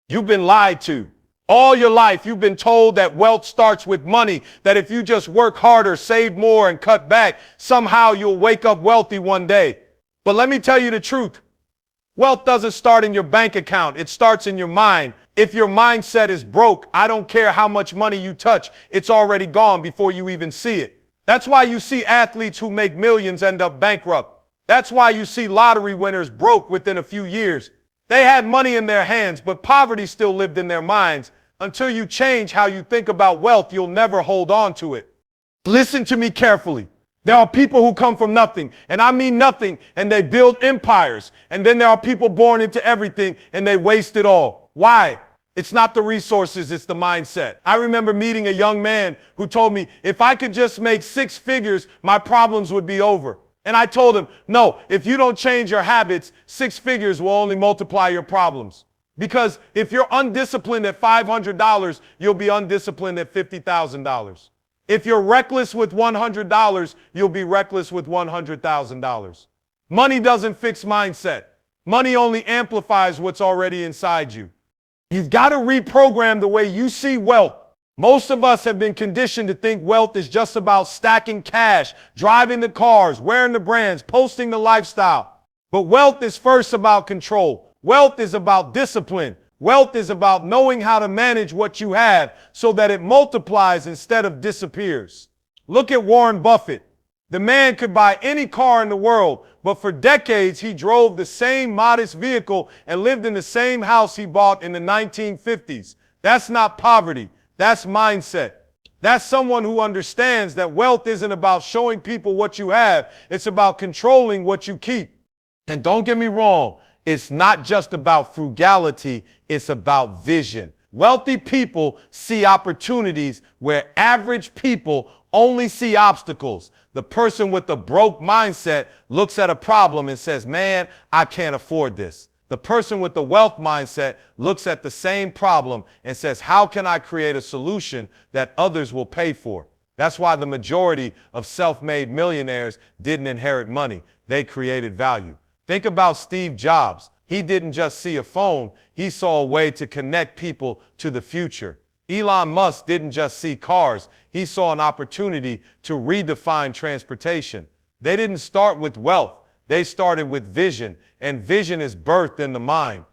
You've been lied to. All your life, you've been told that wealth starts with money, that if you just work harder, save more, and cut back, somehow you'll wake up wealthy one day. But let me tell you the truth. Wealth doesn't start in your bank account. It starts in your mind. If your mindset is broke, I don't care how much money you touch, it's already gone before you even see it. That's why you see athletes who make millions end up bankrupt. That's why you see lottery winners broke within a few years. They had money in their hands, but poverty still lived in their minds. Until you change how you think about wealth, you'll never hold on to it. Listen to me carefully. There are people who come from nothing, and I mean nothing, and they build empires. And then there are people born into everything, and they waste it all. Why? It's not the resources, it's the mindset. I remember meeting a young man who told me, if I could just make 6 figures, my problems would be over. And I told him, no, if you don't change your habits, 6 figures will only multiply your problems. Because if you're undisciplined at $500, you'll be undisciplined at $50,000. If you're reckless with $100, you'll be reckless with $100,000. Money doesn't fix mindset. Money only amplifies what's already inside you. You've got to reprogram the way you see wealth. Most of us have been conditioned to think wealth is just about stacking cash, driving the cars, wearing the brands, posting the lifestyle. But wealth is first about control. Wealth is about discipline. Wealth is about knowing how to manage what you have so that it multiplies instead of disappears. Look at Warren Buffett. The man could buy any car in the world, but for decades he drove the same modest vehicle and lived in the same house he bought in the 1950s. That's not poverty. That's mindset. That's someone who understands that wealth isn't about showing people what you have. It's about controlling what you keep. And don't get me wrong. It's not just about frugality, it's about vision. Wealthy people see opportunities where average people only see obstacles. The person with the broke mindset looks at a problem and says, man, I can't afford this. The person with the wealth mindset looks at the same problem and says, how can I create a solution that others will pay for? That's why the majority of self-made millionaires didn't inherit money. They created value. Think about Steve Jobs. He didn't just see a phone, he saw a way to connect people to the future. Elon Musk didn't just see cars, he saw an opportunity to redefine transportation. They didn't start with wealth, they started with vision, and vision is birthed in the mind.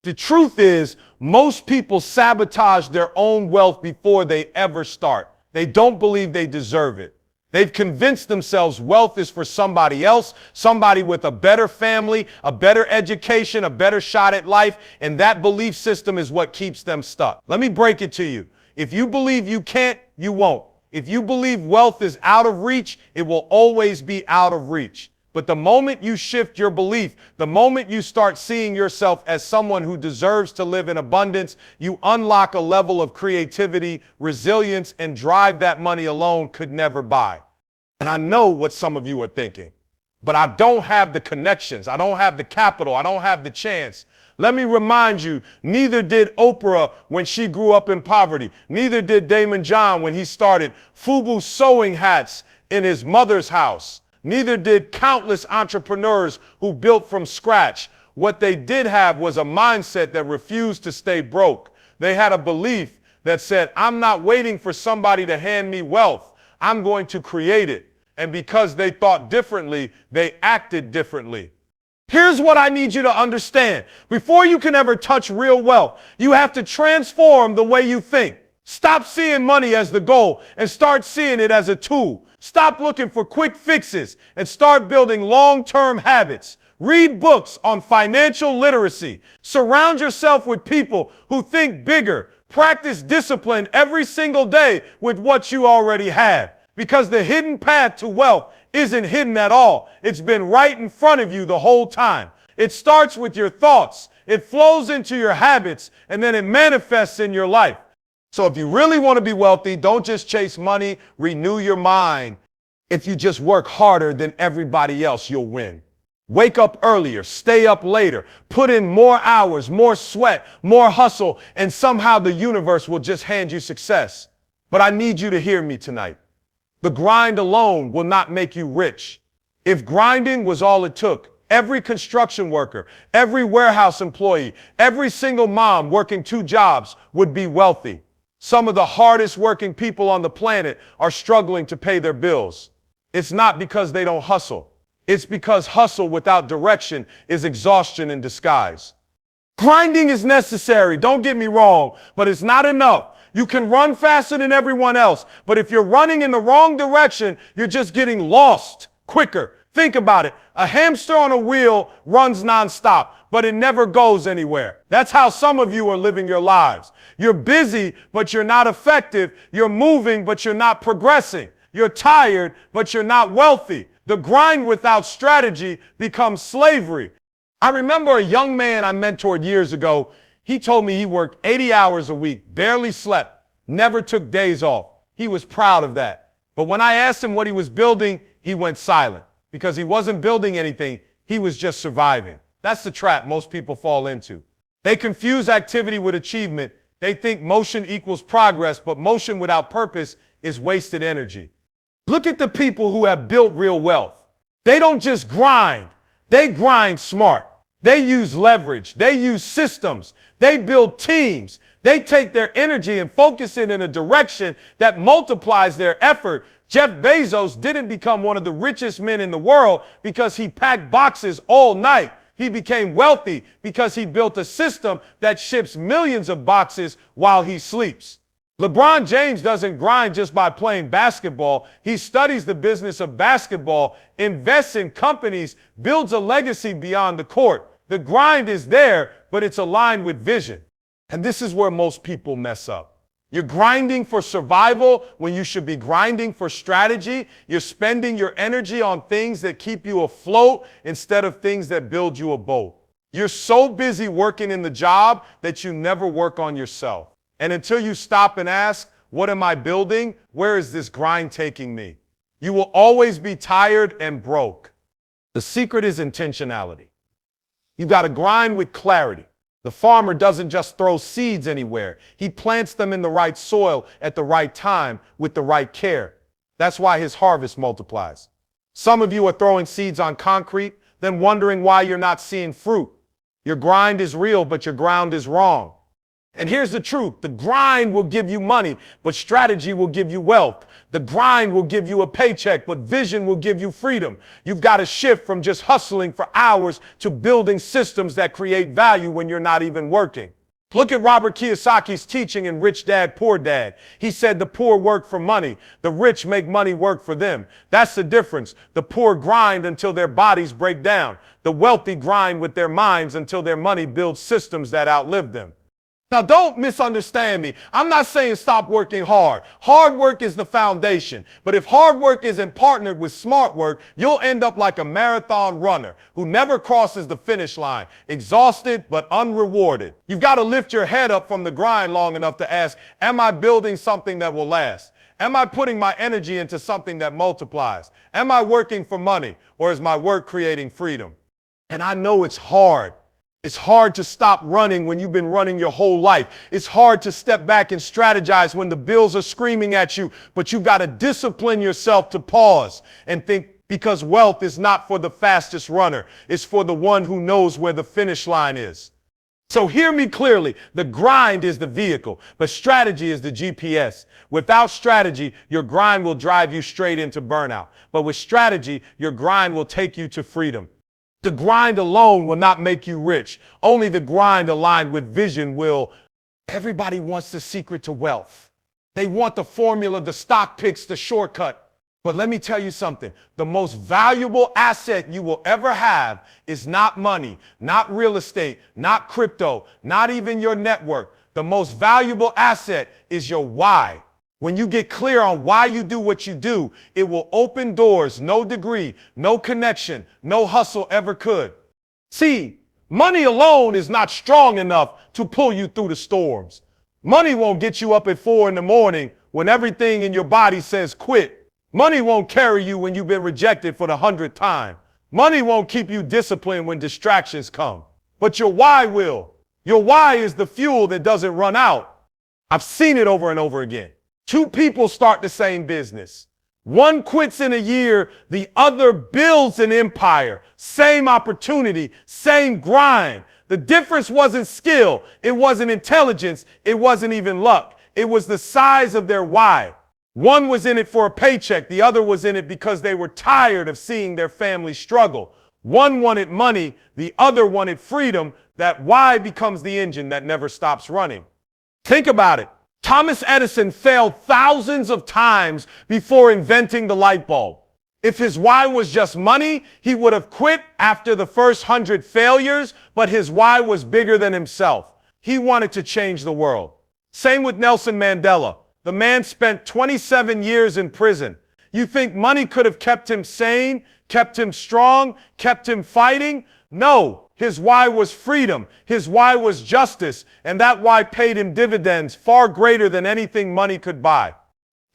The truth is, most people sabotage their own wealth before they ever start. They don't believe they deserve it. They've convinced themselves wealth is for somebody else, somebody with a better family, a better education, a better shot at life, and that belief system is what keeps them stuck. Let me break it to you. If you believe you can't, you won't. If you believe wealth is out of reach, it will always be out of reach. But the moment you shift your belief, the moment you start seeing yourself as someone who deserves to live in abundance, you unlock a level of creativity, resilience, and drive that money alone could never buy. And I know what some of you are thinking, but I don't have the connections. I don't have the capital. I don't have the chance. Let me remind you, neither did Oprah when she grew up in poverty. Neither did Damon John when he started FUBU sewing hats in his mother's house. Neither did countless entrepreneurs who built from scratch. What they did have was a mindset that refused to stay broke. They had a belief that said, I'm not waiting for somebody to hand me wealth. I'm going to create it. And because they thought differently, they acted differently. Here's what I need you to understand. Before you can ever touch real wealth, you have to transform the way you think. Stop seeing money as the goal and start seeing it as a tool. Stop looking for quick fixes and start building long-term habits. Read books on financial literacy. Surround yourself with people who think bigger. Practice discipline every single day with what you already have. Because the hidden path to wealth isn't hidden at all. It's been right in front of you the whole time. It starts with your thoughts. It flows into your habits, and then it manifests in your life. So if you really want to be wealthy, don't just chase money, renew your mind. If you just work harder than everybody else, you'll win. Wake up earlier, stay up later, put in more hours, more sweat, more hustle, and somehow the universe will just hand you success. But I need you to hear me tonight. The grind alone will not make you rich. If grinding was all it took, every construction worker, every warehouse employee, every single mom working 2 jobs would be wealthy. Some of the hardest working people on the planet are struggling to pay their bills. It's not because they don't hustle. It's because hustle without direction is exhaustion in disguise. Grinding is necessary, don't get me wrong, but it's not enough. You can run faster than everyone else, but if you're running in the wrong direction, you're just getting lost quicker. Think about it. A hamster on a wheel runs nonstop, but it never goes anywhere. That's how some of you are living your lives. You're busy, but you're not effective. You're moving, but you're not progressing. You're tired, but you're not wealthy. The grind without strategy becomes slavery. I remember a young man I mentored years ago. He told me he worked 80 hours a week, barely slept, never took days off. He was proud of that. But when I asked him what he was building, he went silent because he wasn't building anything. He was just surviving. That's the trap most people fall into. They confuse activity with achievement. They think motion equals progress, but motion without purpose is wasted energy. Look at the people who have built real wealth. They don't just grind. They grind smart. They use leverage. They use systems. They build teams. They take their energy and focus it in a direction that multiplies their effort. Jeff Bezos didn't become one of the richest men in the world because he packed boxes all night. He became wealthy because he built a system that ships millions of boxes while he sleeps. LeBron James doesn't grind just by playing basketball. He studies the business of basketball, invests in companies, builds a legacy beyond the court. The grind is there, but it's aligned with vision. And this is where most people mess up. You're grinding for survival when you should be grinding for strategy. You're spending your energy on things that keep you afloat instead of things that build you a boat. You're so busy working in the job that you never work on yourself. And until you stop and ask, what am I building? Where is this grind taking me? You will always be tired and broke. The secret is intentionality. You've got to grind with clarity. The farmer doesn't just throw seeds anywhere. He plants them in the right soil at the right time with the right care. That's why his harvest multiplies. Some of you are throwing seeds on concrete, then wondering why you're not seeing fruit. Your grind is real, but your ground is wrong. And here's the truth. The grind will give you money, but strategy will give you wealth. The grind will give you a paycheck, but vision will give you freedom. You've got to shift from just hustling for hours to building systems that create value when you're not even working. Look at Robert Kiyosaki's teaching in Rich Dad, Poor Dad. He said the poor work for money. The rich make money work for them. That's the difference. The poor grind until their bodies break down. The wealthy grind with their minds until their money builds systems that outlive them. Now, don't misunderstand me. I'm not saying stop working hard. Hard work is the foundation. But if hard work isn't partnered with smart work, you'll end up like a marathon runner who never crosses the finish line, exhausted but unrewarded. You've got to lift your head up from the grind long enough to ask, am I building something that will last? Am I putting my energy into something that multiplies? Am I working for money, or is my work creating freedom? And I know it's hard. It's hard to stop running when you've been running your whole life. It's hard to step back and strategize when the bills are screaming at you, but you've got to discipline yourself to pause and think, because wealth is not for the fastest runner. It's for the one who knows where the finish line is. So hear me clearly. The grind is the vehicle, but strategy is the GPS. Without strategy, your grind will drive you straight into burnout. But with strategy, your grind will take you to freedom. The grind alone will not make you rich. Only the grind aligned with vision will. Everybody wants the secret to wealth. They want the formula, the stock picks, the shortcut. But let me tell you something. The most valuable asset you will ever have is not money, not real estate, not crypto, not even your network. The most valuable asset is your why. When you get clear on why you do what you do, it will open doors no degree, no connection, no hustle ever could. See, money alone is not strong enough to pull you through the storms. Money won't get you up at 4 a.m. when everything in your body says quit. Money won't carry you when you've been rejected for the 100th time. Money won't keep you disciplined when distractions come. But your why will. Your why is the fuel that doesn't run out. I've seen it over and over again. Two people start the same business. One quits in a year, the other builds an empire. Same opportunity, same grind. The difference wasn't skill, it wasn't intelligence, it wasn't even luck. It was the size of their why. One was in it for a paycheck, the other was in it because they were tired of seeing their family struggle. One wanted money, the other wanted freedom. That why becomes the engine that never stops running. Think about it. Thomas Edison failed thousands of times before inventing the light bulb. If his why was just money, he would have quit after the first 100 failures, but his why was bigger than himself. He wanted to change the world. Same with Nelson Mandela. The man spent 27 years in prison. You think money could have kept him sane, kept him strong, kept him fighting? No, his why was freedom. His why was justice. And that why paid him dividends far greater than anything money could buy.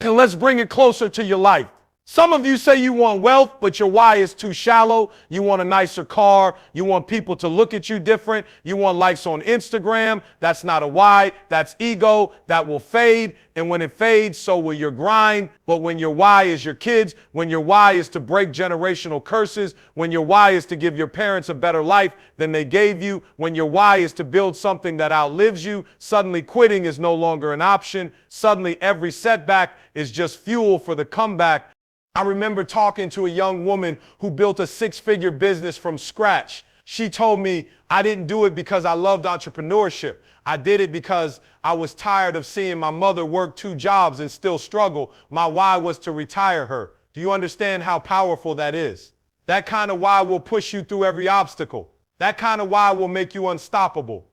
And let's bring it closer to your life. Some of you say you want wealth, but your why is too shallow. You want a nicer car. You want people to look at you different. You want likes on Instagram. That's not a why. That's ego. That will fade. And when it fades, so will your grind. But when your why is your kids, when your why is to break generational curses, when your why is to give your parents a better life than they gave you, when your why is to build something that outlives you, suddenly quitting is no longer an option. Suddenly every setback is just fuel for the comeback. I remember talking to a young woman who built a six-figure business from scratch. She told me, I didn't do it because I loved entrepreneurship. I did it because I was tired of seeing my mother work 2 jobs and still struggle. My why was to retire her. Do you understand how powerful that is? That kind of why will push you through every obstacle. That kind of why will make you unstoppable.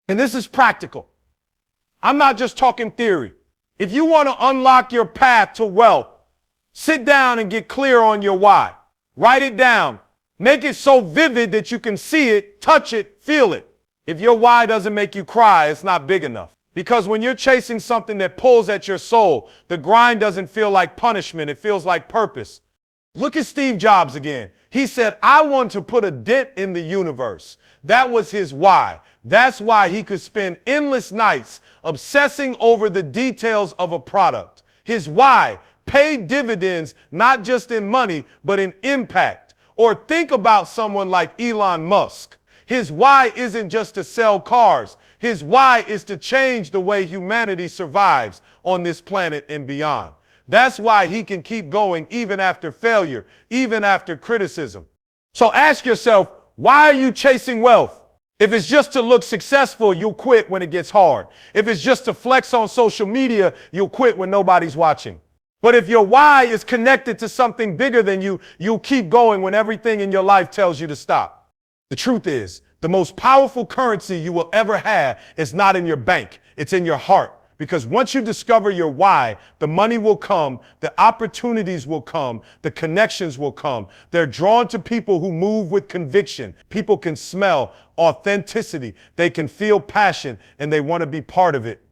And this is practical. I'm not just talking theory. If you want to unlock your path to wealth, sit down and get clear on your why. Write it down. Make it so vivid that you can see it, touch it, feel it. If your why doesn't make you cry, it's not big enough. Because when you're chasing something that pulls at your soul, the grind doesn't feel like punishment, it feels like purpose. Look at Steve Jobs again. He said, I want to put a dent in the universe. That was his why. That's why he could spend endless nights obsessing over the details of a product. His why paid dividends, not just in money, but in impact. Or think about someone like Elon Musk. His why isn't just to sell cars. His why is to change the way humanity survives on this planet and beyond. That's why he can keep going even after failure, even after criticism. So ask yourself, why are you chasing wealth? If it's just to look successful, you'll quit when it gets hard. If it's just to flex on social media, you'll quit when nobody's watching. But if your why is connected to something bigger than you, you'll keep going when everything in your life tells you to stop. The truth is, the most powerful currency you will ever have is not in your bank, it's in your heart. Because once you discover your why, the money will come, the opportunities will come, the connections will come. They're drawn to people who move with conviction. People can smell authenticity, they can feel passion, and they want to be part of it.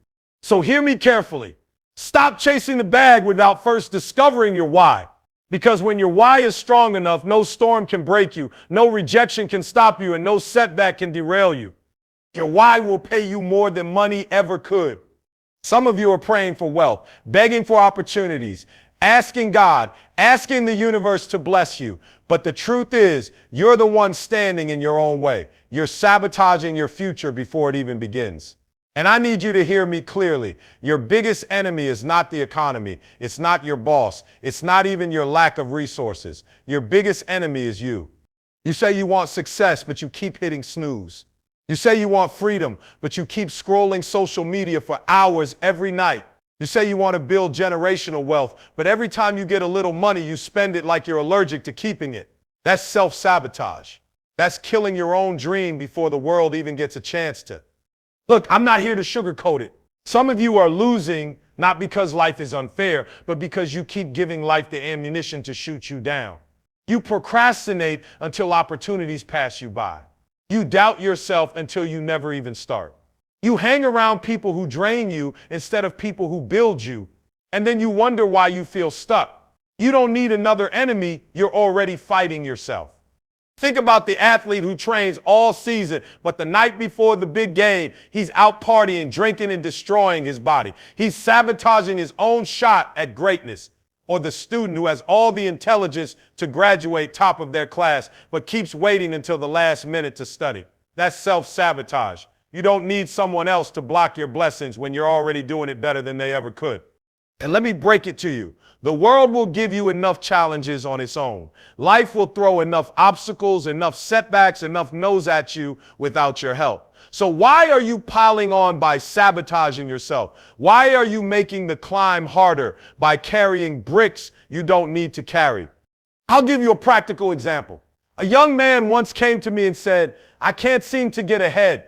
So hear me carefully. Stop chasing the bag without first discovering your why. Because when your why is strong enough, no storm can break you, no rejection can stop you, and no setback can derail you. Your why will pay you more than money ever could. Some of you are praying for wealth, begging for opportunities, asking God, asking the universe to bless you. But the truth is, you're the one standing in your own way. You're sabotaging your future before it even begins. And I need you to hear me clearly. Your biggest enemy is not the economy. It's not your boss. It's not even your lack of resources. Your biggest enemy is you. You say you want success, but you keep hitting snooze. You say you want freedom, but you keep scrolling social media for hours every night. You say you want to build generational wealth, but every time you get a little money, you spend it like you're allergic to keeping it. That's self-sabotage. That's killing your own dream before the world even gets a chance to. Look, I'm not here to sugarcoat it. Some of you are losing not because life is unfair, but because you keep giving life the ammunition to shoot you down. You procrastinate until opportunities pass you by. You doubt yourself until you never even start. You hang around people who drain you instead of people who build you, and then you wonder why you feel stuck. You don't need another enemy, you're already fighting yourself. Think about the athlete who trains all season, but the night before the big game, he's out partying, drinking, and destroying his body. He's sabotaging his own shot at greatness. or the student who has all the intelligence to graduate top of their class, but keeps waiting until the last minute to study? That's self-sabotage. You don't need someone else to block your blessings when you're already doing it better than they ever could. And let me break it to you. The world will give you enough challenges on its own. Life will throw enough obstacles, enough setbacks, enough no's at you without your help. So why are you piling on by sabotaging yourself? Why are you making the climb harder by carrying bricks you don't need to carry? I'll give you a practical example. A young man once came to me and said, I can't seem to get ahead.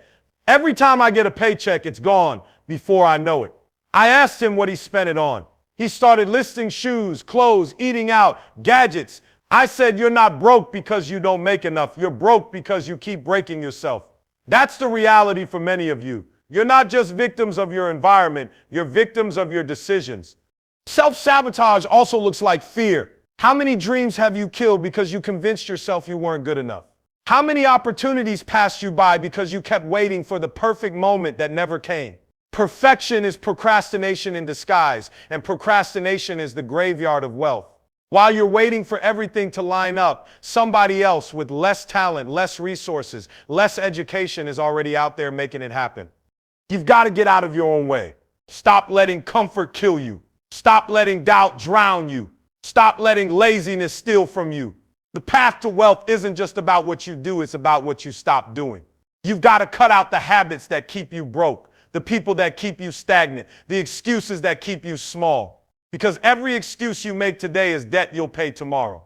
Every time I get a paycheck, it's gone before I know it. I asked him what he spent it on. He started listing shoes, clothes, eating out, gadgets. I said, you're not broke because you don't make enough. You're broke because you keep breaking yourself. That's the reality for many of you. You're not just victims of your environment. You're victims of your decisions. Self-sabotage also looks like fear. How many dreams have you killed because you convinced yourself you weren't good enough? How many opportunities passed you by because you kept waiting for the perfect moment that never came? Perfection is procrastination in disguise, and procrastination is the graveyard of wealth. While you're waiting for everything to line up, somebody else with less talent, less resources, less education is already out there making it happen. You've got to get out of your own way. Stop letting comfort kill you. Stop letting doubt drown you. Stop letting laziness steal from you. The path to wealth isn't just about what you do, it's about what you stop doing. You've got to cut out the habits that keep you broke, the people that keep you stagnant, the excuses that keep you small. Because every excuse you make today is debt you'll pay tomorrow.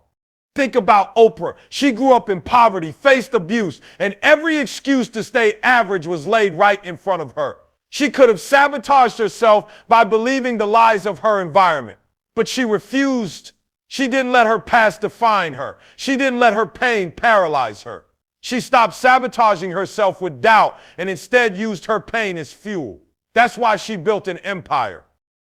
Think about Oprah. She grew up in poverty, faced abuse, and every excuse to stay average was laid right in front of her. She could have sabotaged herself by believing the lies of her environment, but she refused. She didn't let her past define her. She didn't let her pain paralyze her. She stopped sabotaging herself with doubt and instead used her pain as fuel. That's why she built an empire.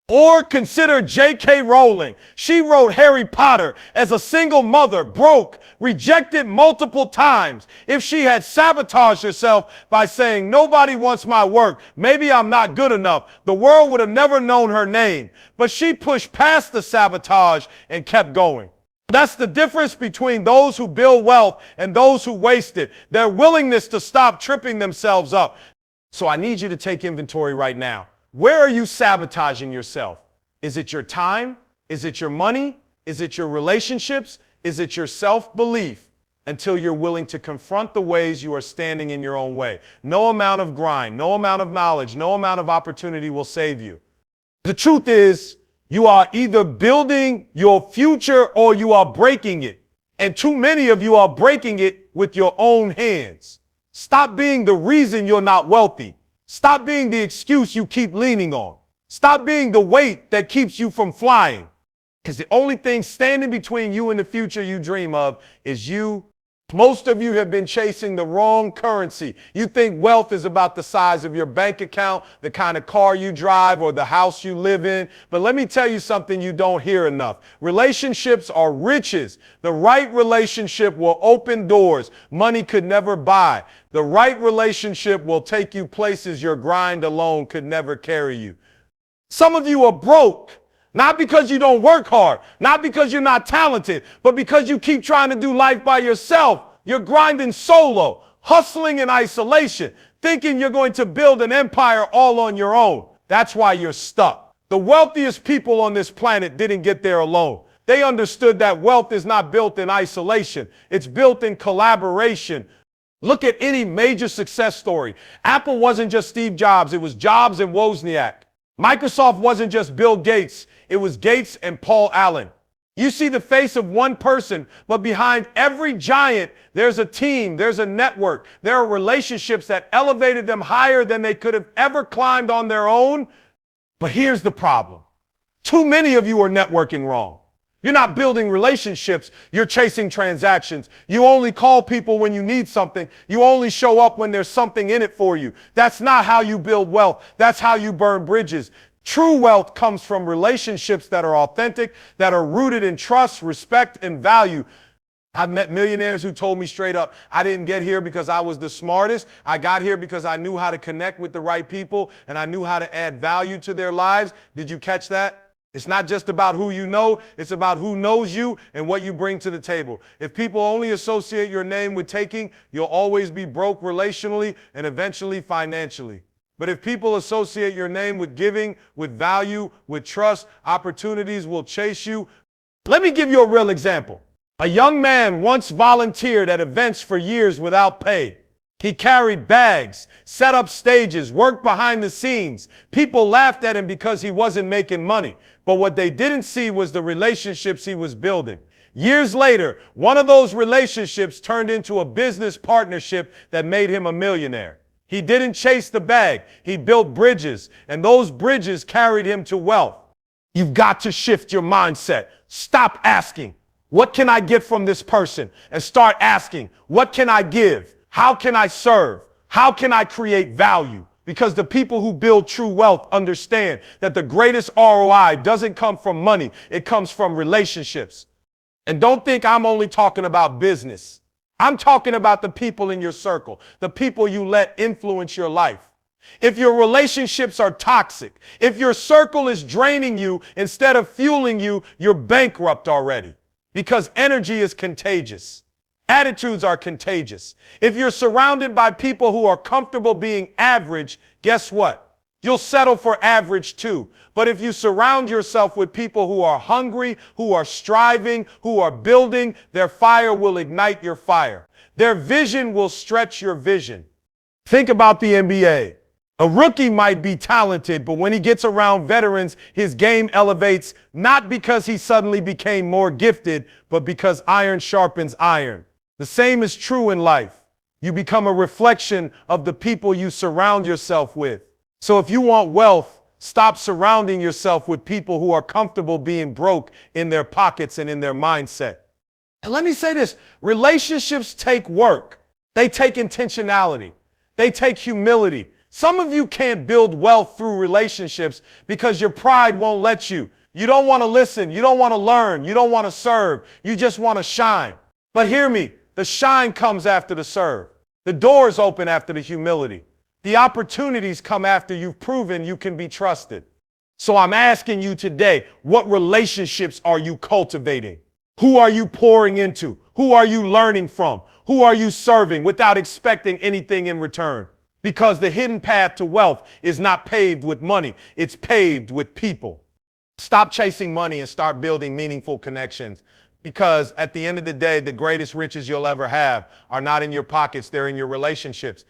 Or consider J.K. Rowling. She wrote Harry Potter as a single mother, broke, rejected multiple times. If she had sabotaged herself by saying, nobody wants my work, maybe I'm not good enough, the world would have never known her name. But she pushed past the sabotage and kept going. That's the difference between those who build wealth and those who waste it. Their willingness to stop tripping themselves up. So I need you to take inventory right now. Where are you sabotaging yourself? Is it your time? Is it your money? Is it your relationships? Is it your self-belief? Until you're willing to confront the ways you are standing in your own way. No amount of grind, no amount of knowledge, no amount of opportunity will save you. The truth is, you are either building your future or you are breaking it. And too many of you are breaking it with your own hands. Stop being the reason you're not wealthy. Stop being the excuse you keep leaning on. Stop being the weight that keeps you from flying. Because the only thing standing between you and the future you dream of is you. Most of you have been chasing the wrong currency. You think wealth is about the size of your bank account, the kind of car you drive, or the house you live in. But let me tell you something you don't hear enough. Relationships are riches. The right relationship will open doors money could never buy. The right relationship will take you places your grind alone could never carry you. Some of you are broke. Not because you don't work hard, not because you're not talented, but because you keep trying to do life by yourself. You're grinding solo, hustling in isolation, thinking you're going to build an empire all on your own. That's why you're stuck. The wealthiest people on this planet didn't get there alone. They understood that wealth is not built in isolation. It's built in collaboration. Look at any major success story. Apple wasn't just Steve Jobs. It was Jobs and Wozniak. Microsoft wasn't just Bill Gates. It was Gates and Paul Allen. You see the face of one person, but behind every giant, there's a team, there's a network, there are relationships that elevated them higher than they could have ever climbed on their own. But here's the problem. Too many of you are networking wrong. You're not building relationships, you're chasing transactions. You only call people when you need something. You only show up when there's something in it for you. That's not how you build wealth. That's how you burn bridges. True wealth comes from relationships that are authentic, that are rooted in trust, respect, and value. I've met millionaires who told me straight up, I didn't get here because I was the smartest. I got here because I knew how to connect with the right people and I knew how to add value to their lives. Did you catch that? It's not just about who you know, it's about who knows you and what you bring to the table. If people only associate your name with taking, you'll always be broke relationally and eventually financially. But if people associate your name with giving, with value, with trust, opportunities will chase you. Let me give you a real example. A young man once volunteered at events for years without pay. He carried bags, set up stages, worked behind the scenes. People laughed at him because he wasn't making money. But what they didn't see was the relationships he was building. Years later, one of those relationships turned into a business partnership that made him a millionaire. He didn't chase the bag. He built bridges, and those bridges carried him to wealth. You've got to shift your mindset. Stop asking, what can I get from this person? And start asking, what can I give? How can I serve? How can I create value? Because the people who build true wealth understand that the greatest ROI doesn't come from money. It comes from relationships. And don't think I'm only talking about business. I'm talking about the people in your circle, the people you let influence your life. If your relationships are toxic, if your circle is draining you instead of fueling you, you're bankrupt already. Because energy is contagious. Attitudes are contagious. If you're surrounded by people who are comfortable being average, guess what? You'll settle for average too. But if you surround yourself with people who are hungry, who are striving, who are building, their fire will ignite your fire. Their vision will stretch your vision. Think about the NBA. A rookie might be talented, but when he gets around veterans, his game elevates not because he suddenly became more gifted, but because iron sharpens iron. The same is true in life. You become a reflection of the people you surround yourself with. So if you want wealth, stop surrounding yourself with people who are comfortable being broke in their pockets and in their mindset. And let me say this, relationships take work. They take intentionality. They take humility. Some of you can't build wealth through relationships because your pride won't let you. You don't want to listen. You don't want to learn. You don't want to serve. You just want to shine. But hear me. The shine comes after the serve. The doors open after the humility. The opportunities come after you've proven you can be trusted. So I'm asking you today, what relationships are you cultivating? Who are you pouring into? Who are you learning from? Who are you serving without expecting anything in return? Because the hidden path to wealth is not paved with money. It's paved with people. Stop chasing money and start building meaningful connections. Because at the end of the day, the greatest riches you'll ever have are not in your pockets, they're in your relationships.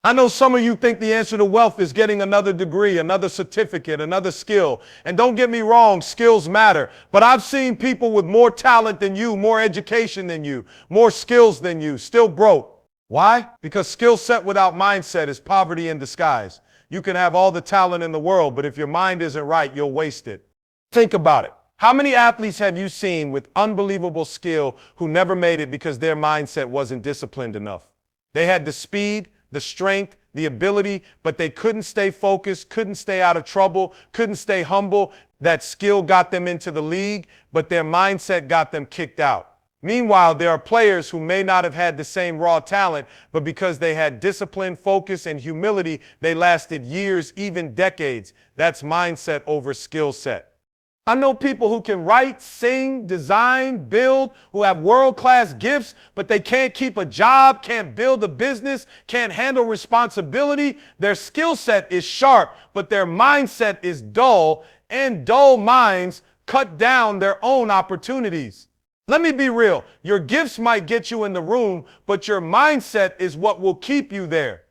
I know some of you think the answer to wealth is getting another degree, another certificate, another skill. And don't get me wrong, skills matter. But I've seen people with more talent than you, more education than you, more skills than you, still broke. Why? Because skill set without mindset is poverty in disguise. You can have all the talent in the world, but if your mind isn't right, you'll waste it. Think about it. How many athletes have you seen with unbelievable skill who never made it because their mindset wasn't disciplined enough? They had the speed, the strength, the ability, but they couldn't stay focused, couldn't stay out of trouble, couldn't stay humble. That skill got them into the league, but their mindset got them kicked out. Meanwhile, there are players who may not have had the same raw talent, but because they had discipline, focus, and humility, they lasted years, even decades. That's mindset over skill set. I know people who can write, sing, design, build, who have world-class gifts, but they can't keep a job, can't build a business, can't handle responsibility. Their skill set is sharp, but their mindset is dull, and dull minds cut down their own opportunities. Let me be real. Your gifts might get you in the room, but your mindset is what will keep you there.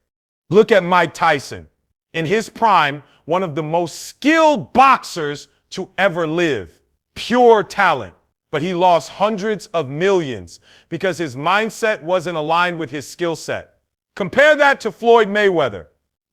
Look at Mike Tyson. In his prime, one of the most skilled boxers to ever live. Pure talent. But he lost hundreds of millions because his mindset wasn't aligned with his skill set. Compare that to Floyd Mayweather.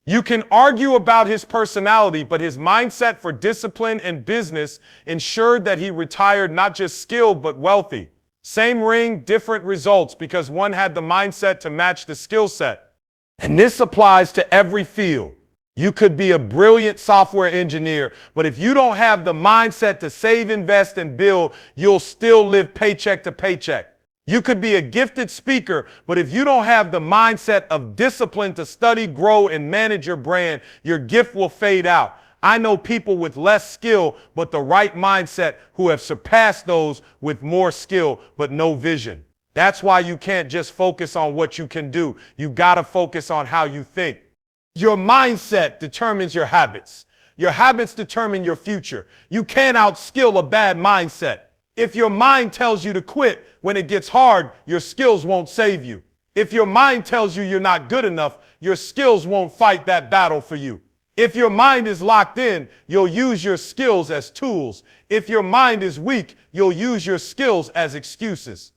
You can argue about his personality, but his mindset for discipline and business ensured that he retired not just skilled, but wealthy. Same ring, different results because one had the mindset to match the skill set. And this applies to every field. You could be a brilliant software engineer, but if you don't have the mindset to save, invest, and build, you'll still live paycheck to paycheck. You could be a gifted speaker, but if you don't have the mindset of discipline to study, grow, and manage your brand, your gift will fade out. I know people with less skill but the right mindset who have surpassed those with more skill but no vision. That's why you can't just focus on what you can do. You got to focus on how you think. Your mindset determines your habits. Your habits determine your future. You can't outskill a bad mindset. If your mind tells you to quit when it gets hard, your skills won't save you. If your mind tells you you're not good enough, your skills won't fight that battle for you. If your mind is locked in, you'll use your skills as tools. If your mind is weak, you'll use your skills as excuses.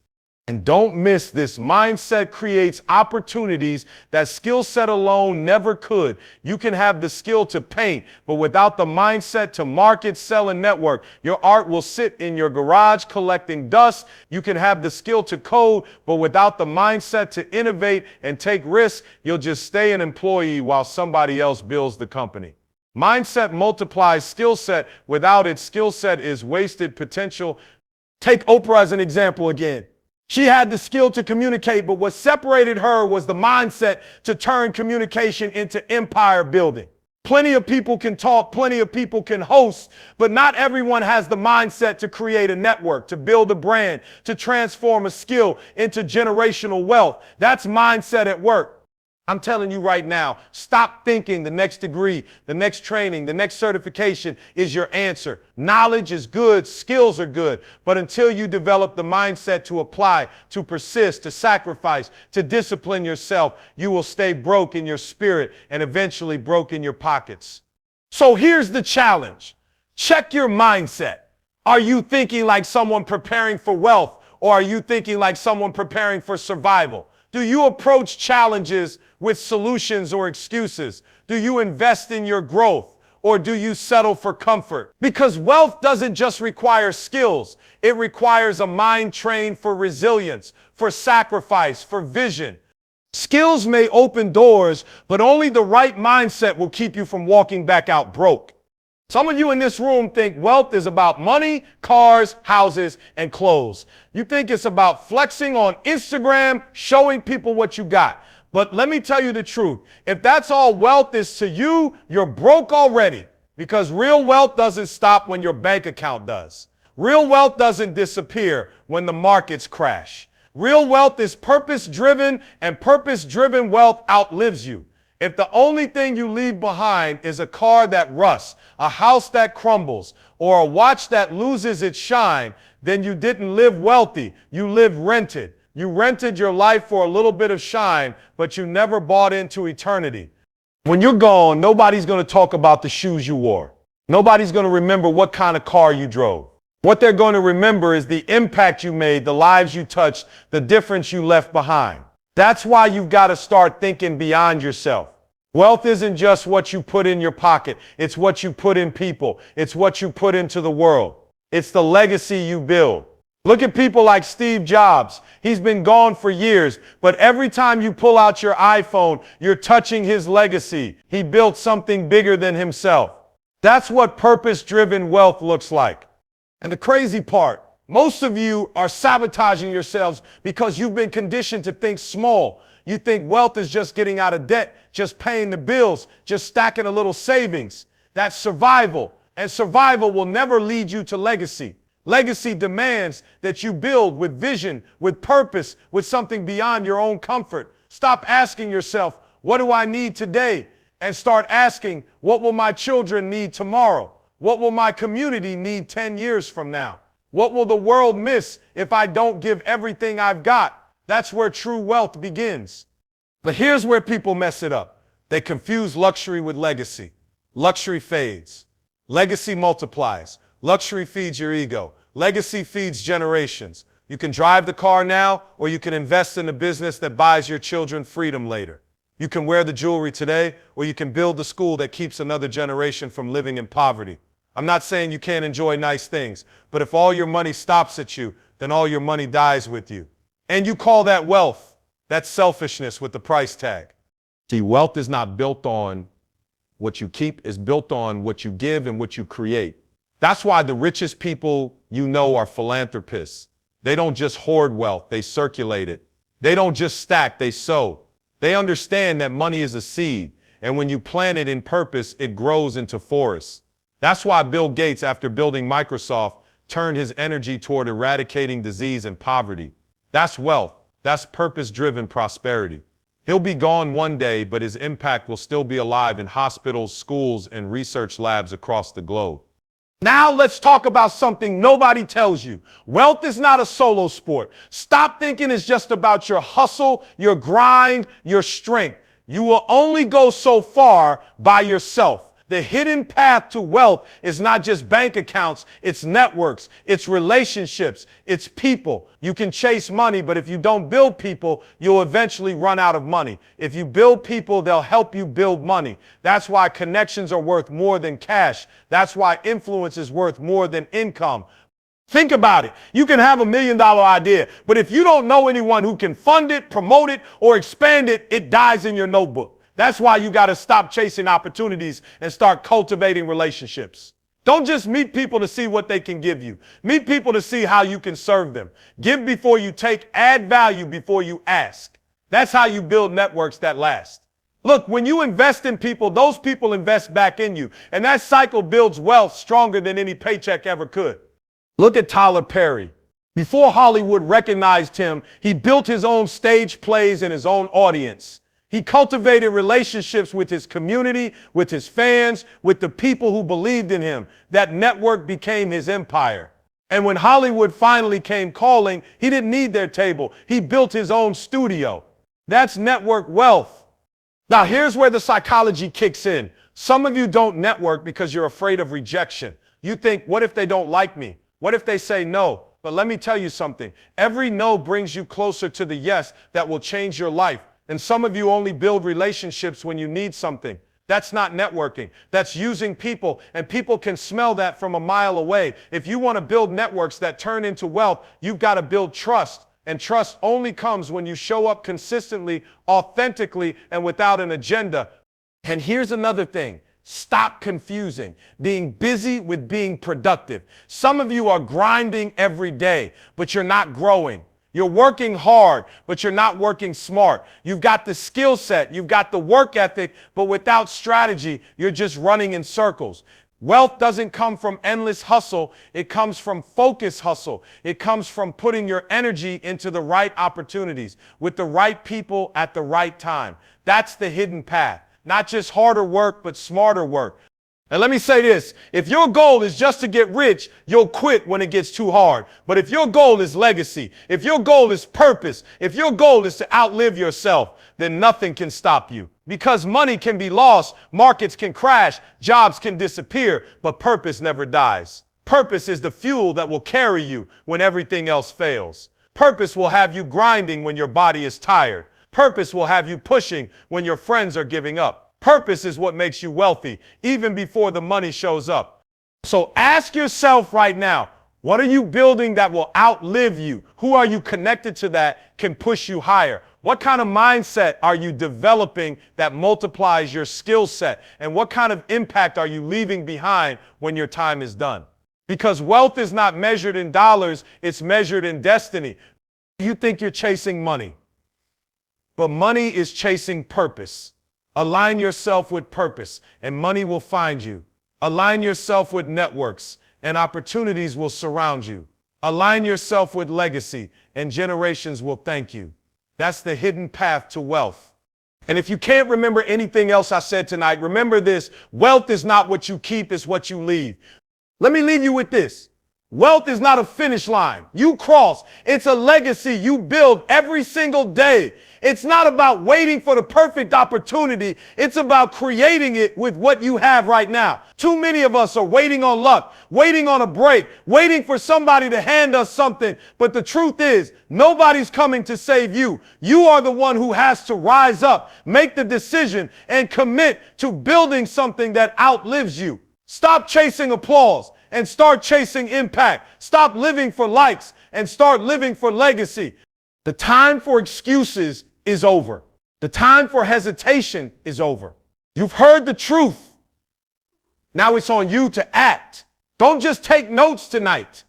And don't miss this. Mindset creates opportunities that skill set alone never could. You can have the skill to paint, but without the mindset to market, sell, and network, your art will sit in your garage collecting dust. You can have the skill to code, but without the mindset to innovate and take risks, you'll just stay an employee while somebody else builds the company. Mindset multiplies skill set. Without it, skill set is wasted potential. Take Oprah as an example again. She had the skill to communicate, but what separated her was the mindset to turn communication into empire building. Plenty of people can talk, plenty of people can host, but not everyone has the mindset to create a network, to build a brand, to transform a skill into generational wealth. That's mindset at work. I'm telling you right now, stop thinking the next degree, the next training, the next certification is your answer. Knowledge is good, skills are good, but until you develop the mindset to apply, to persist, to sacrifice, to discipline yourself, you will stay broke in your spirit and eventually broke in your pockets. So here's the challenge. Check your mindset. Are you thinking like someone preparing for wealth, or are you thinking like someone preparing for survival? Do you approach challenges with solutions or excuses? Do you invest in your growth, or do you settle for comfort? Because wealth doesn't just require skills. It requires a mind trained for resilience, for sacrifice, for vision. Skills may open doors, but only the right mindset will keep you from walking back out broke. Some of you in this room think wealth is about money, cars, houses, and clothes. You think it's about flexing on Instagram, showing people what you got. But let me tell you the truth. If that's all wealth is to you, you're broke already, because real wealth doesn't stop when your bank account does. Real wealth doesn't disappear when the markets crash. Real wealth is purpose-driven, and purpose-driven wealth outlives you. If the only thing you leave behind is a car that rusts, a house that crumbles, or a watch that loses its shine, then you didn't live wealthy. You lived rented. You rented your life for a little bit of shine, but you never bought into eternity. When you're gone, nobody's going to talk about the shoes you wore. Nobody's going to remember what kind of car you drove. What they're going to remember is the impact you made, the lives you touched, the difference you left behind. That's why you've got to start thinking beyond yourself. Wealth isn't just what you put in your pocket. It's what you put in people. It's what you put into the world. It's the legacy you build. Look at people like Steve Jobs. He's been gone for years, but every time you pull out your iPhone, you're touching his legacy. He built something bigger than himself. That's what purpose-driven wealth looks like. And the crazy part, most of you are sabotaging yourselves because you've been conditioned to think small. You think wealth is just getting out of debt, just paying the bills, just stacking a little savings. That's survival. And survival will never lead you to legacy. Legacy demands that you build with vision, with purpose, with something beyond your own comfort. Stop asking yourself, what do I need today? And start asking, what will my children need tomorrow? What will my community need 10 years from now? What will the world miss if I don't give everything I've got? That's where true wealth begins. But here's where people mess it up. They confuse luxury with legacy. Luxury fades. Legacy multiplies. Luxury feeds your ego. Legacy feeds generations. You can drive the car now, or you can invest in a business that buys your children freedom later. You can wear the jewelry today, or you can build the school that keeps another generation from living in poverty. I'm not saying you can't enjoy nice things, but if all your money stops at you, then all your money dies with you. And you call that wealth. That's selfishness with the price tag. See, wealth is not built on what you keep, it's built on what you give and what you create. That's why the richest people you know are philanthropists. They don't just hoard wealth, they circulate it. They don't just stack, they sow. They understand that money is a seed. And when you plant it in purpose, it grows into forests. That's why Bill Gates, after building Microsoft, turned his energy toward eradicating disease and poverty. That's wealth. That's purpose-driven prosperity. He'll be gone one day, but his impact will still be alive in hospitals, schools, and research labs across the globe. Now let's talk about something nobody tells you. Wealth is not a solo sport. Stop thinking it's just about your hustle, your grind, your strength. You will only go so far by yourself. The hidden path to wealth is not just bank accounts, it's networks, it's relationships, it's people. You can chase money, but if you don't build people, you'll eventually run out of money. If you build people, they'll help you build money. That's why connections are worth more than cash. That's why influence is worth more than income. Think about it. You can have $1 million idea, but if you don't know anyone who can fund it, promote it, or expand it, it dies in your notebook. That's why you got to stop chasing opportunities and start cultivating relationships. Don't just meet people to see what they can give you. Meet people to see how you can serve them. Give before you take, add value before you ask. That's how you build networks that last. Look, when you invest in people, those people invest back in you. And that cycle builds wealth stronger than any paycheck ever could. Look at Tyler Perry. Before Hollywood recognized him, he built his own stage plays and his own audience. He cultivated relationships with his community, with his fans, with the people who believed in him. That network became his empire. And when Hollywood finally came calling, he didn't need their table. He built his own studio. That's network wealth. Now, here's where the psychology kicks in. Some of you don't network because you're afraid of rejection. You think, what if they don't like me? What if they say no? But let me tell you something. Every no brings you closer to the yes that will change your life. And some of you only build relationships when you need something. That's not networking. That's using people, and people can smell that from a mile away. If you want to build networks that turn into wealth, you've got to build trust. And trust only comes when you show up consistently, authentically, and without an agenda. And here's another thing. Stop confusing being busy with being productive. Some of you are grinding every day, but you're not growing. You're working hard, but you're not working smart. You've got the skill set, you've got the work ethic, but without strategy, you're just running in circles. Wealth doesn't come from endless hustle. It comes from focused hustle. It comes from putting your energy into the right opportunities with the right people at the right time. That's the hidden path. Not just harder work, but smarter work. And let me say this, if your goal is just to get rich, you'll quit when it gets too hard. But if your goal is legacy, if your goal is purpose, if your goal is to outlive yourself, then nothing can stop you. Because money can be lost, markets can crash, jobs can disappear, but purpose never dies. Purpose is the fuel that will carry you when everything else fails. Purpose will have you grinding when your body is tired. Purpose will have you pushing when your friends are giving up. Purpose is what makes you wealthy, even before the money shows up. So ask yourself right now, what are you building that will outlive you? Who are you connected to that can push you higher? What kind of mindset are you developing that multiplies your skill set? And what kind of impact are you leaving behind when your time is done? Because wealth is not measured in dollars, it's measured in destiny. You think you're chasing money, but money is chasing purpose. Align yourself with purpose, and money will find you. Align yourself with networks, and opportunities will surround you. Align yourself with legacy, and generations will thank you. That's the hidden path to wealth. And if you can't remember anything else I said tonight, remember this: wealth is not what you keep, it's what you leave. Let me leave you with this. Wealth is not a finish line you cross. It's a legacy you build every single day. It's not about waiting for the perfect opportunity. It's about creating it with what you have right now. Too many of us are waiting on luck, waiting on a break, waiting for somebody to hand us something. But the truth is, nobody's coming to save you. You are the one who has to rise up, make the decision, and commit to building something that outlives you. Stop chasing applause and start chasing impact. Stop living for likes and start living for legacy. The time for excuses is over. The time for hesitation is over. You've heard the truth. Now it's on you to act. Don't just take notes tonight.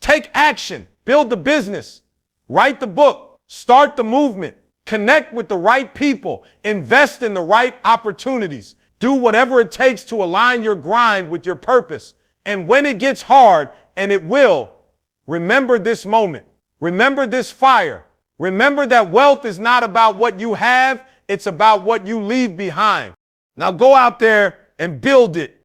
Take action. Build the business. Write the book. Start the movement. Connect with the right people. Invest in the right opportunities. Do whatever it takes to align your grind with your purpose. And when it gets hard, and it will, remember this moment. Remember this fire. Remember that wealth is not about what you have. It's about what you leave behind. Now go out there and build it.